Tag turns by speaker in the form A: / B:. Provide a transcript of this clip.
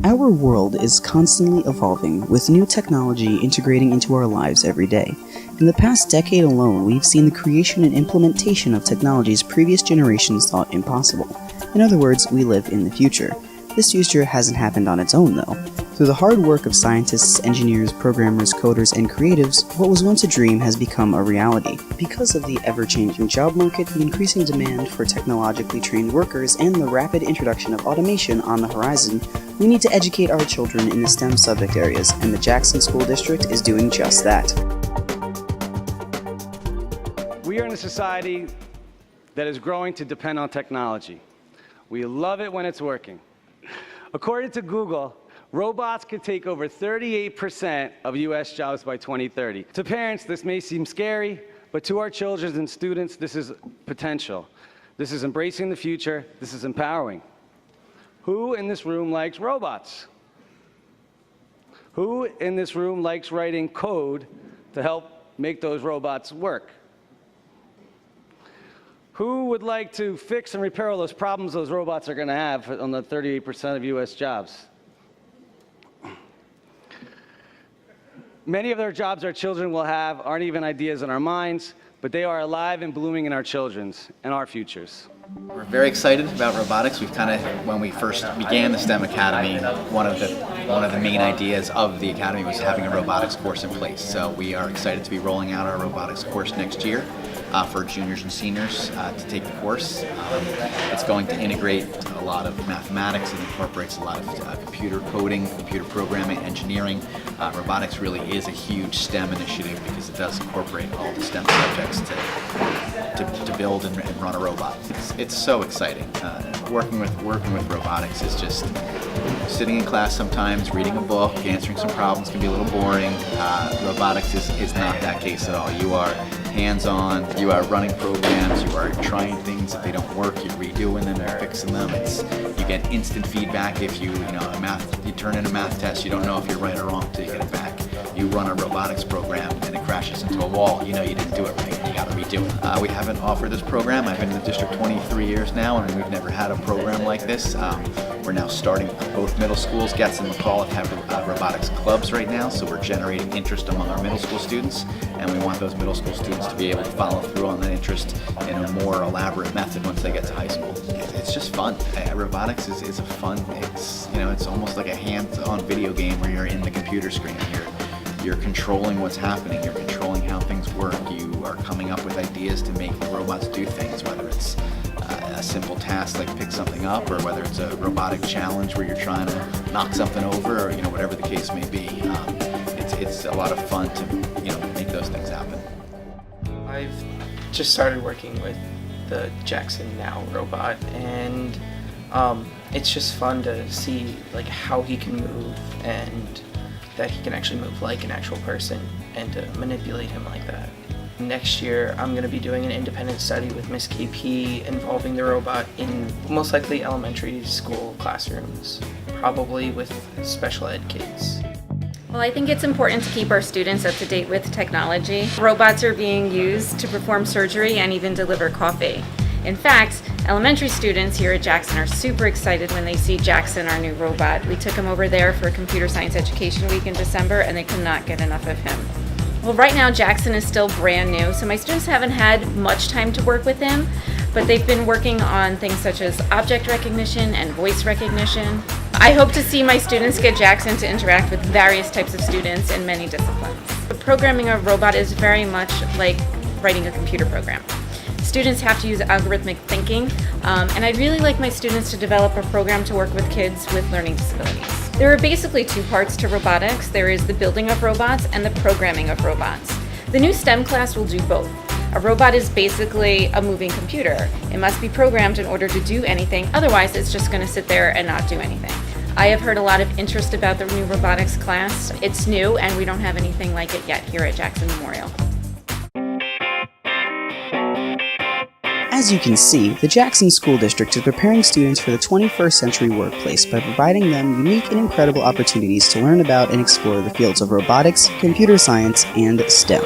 A: Our world is constantly evolving, with new technology integrating into our lives every day. In the past decade alone, we've seen the creation and implementation of technologies previous generations thought impossible. In other words, we live in the future. This future hasn't happened on its own, though. Through the hard work of scientists, engineers, programmers, coders, and creatives, what was once a dream has become a reality. Because of the ever-changing job market, the increasing demand for technologically trained workers, and the rapid introduction of automation on the horizon, we need to educate our children in the STEM subject areas, and the Jackson School District is doing just that.
B: We are in a society that is growing to depend on technology. We love it when it's working. According to Google, robots could take over 38% of US jobs by 2030. To parents, this may seem scary, but to our children and students, this is potential. This is embracing the future. This is empowering. Who in this room likes robots? Who in this room likes writing code to help make those robots work? Who would like to fix and repair all those problems those robots are going to have on the 38% of US jobs? Many of their jobs our children will have aren't even ideas in our minds, but they are alive and blooming in our children's and our futures.
C: We're very excited about robotics. When we first began the STEM Academy, one of the main ideas of the Academy was having a robotics course in place. So we are excited to be rolling out our robotics course next year for juniors and seniors to take the course. It's going to integrate a lot of mathematics. It incorporates a lot of computer coding, computer programming, engineering. Robotics really is a huge STEM initiative because it does incorporate all the STEM subjects to build and run a robot. It's so exciting. Working with robotics is just sitting in class sometimes, reading a book, answering some problems can be a little boring. Robotics is not that case at all. You are hands-on, you are running programs, you are trying things. If they don't work, you're redoing them, you're fixing them. You get instant feedback if you turn in a math test, you don't know if you're right or wrong until you get it back. You run a robotics program and it crashes into a wall, you know you didn't do it right, you gotta redo it. We haven't offered this program. I've been in the district 23 years now and we've never had a program like this. We're now starting both middle schools. Getz and McCall have robotics clubs right now, so we're generating interest among our middle school students, and we want those middle school students to be able to follow through on that interest in a more elaborate method once they get to high school. It's just fun. Robotics is a fun, it's almost like a hands-on video game where you're in the computer screen. You're controlling what's happening, you're controlling how things work, you are coming up with ideas to make the robots do things, whether it's a simple task like pick something up, or whether it's a robotic challenge where you're trying to knock something over, or whatever the case may be. It's a lot of fun to make those things happen.
D: I've just started working with the Jackson Now robot, and it's just fun to see how he can move and that he can actually move like an actual person and to manipulate him like that. Next year, I'm going to be doing an independent study with Miss KP involving the robot in most likely elementary school classrooms, probably with special ed kids.
E: Well, I think it's important to keep our students up to date with technology. Robots are being used to perform surgery and even deliver coffee. In fact, elementary students here at Jackson are super excited when they see Jackson, our new robot. We took him over there for Computer Science Education Week in December, and they could not get enough of him. Well, right now Jackson is still brand new, so my students haven't had much time to work with him, but they've been working on things such as object recognition and voice recognition. I hope to see my students get Jackson to interact with various types of students in many disciplines. Programming a robot is very much like writing a computer program. Students have to use algorithmic thinking, and I'd really like my students to develop a program to work with kids with learning disabilities. There are basically two parts to robotics. There is the building of robots and the programming of robots. The new STEM class will do both. A robot is basically a moving computer. It must be programmed in order to do anything, otherwise it's just going to sit there and not do anything. I have heard a lot of interest about the new robotics class. It's new and we don't have anything like it yet here at Jackson Memorial.
A: As you can see, the Jackson School District is preparing students for the 21st century workplace by providing them unique and incredible opportunities to learn about and explore the fields of robotics, computer science, and STEM.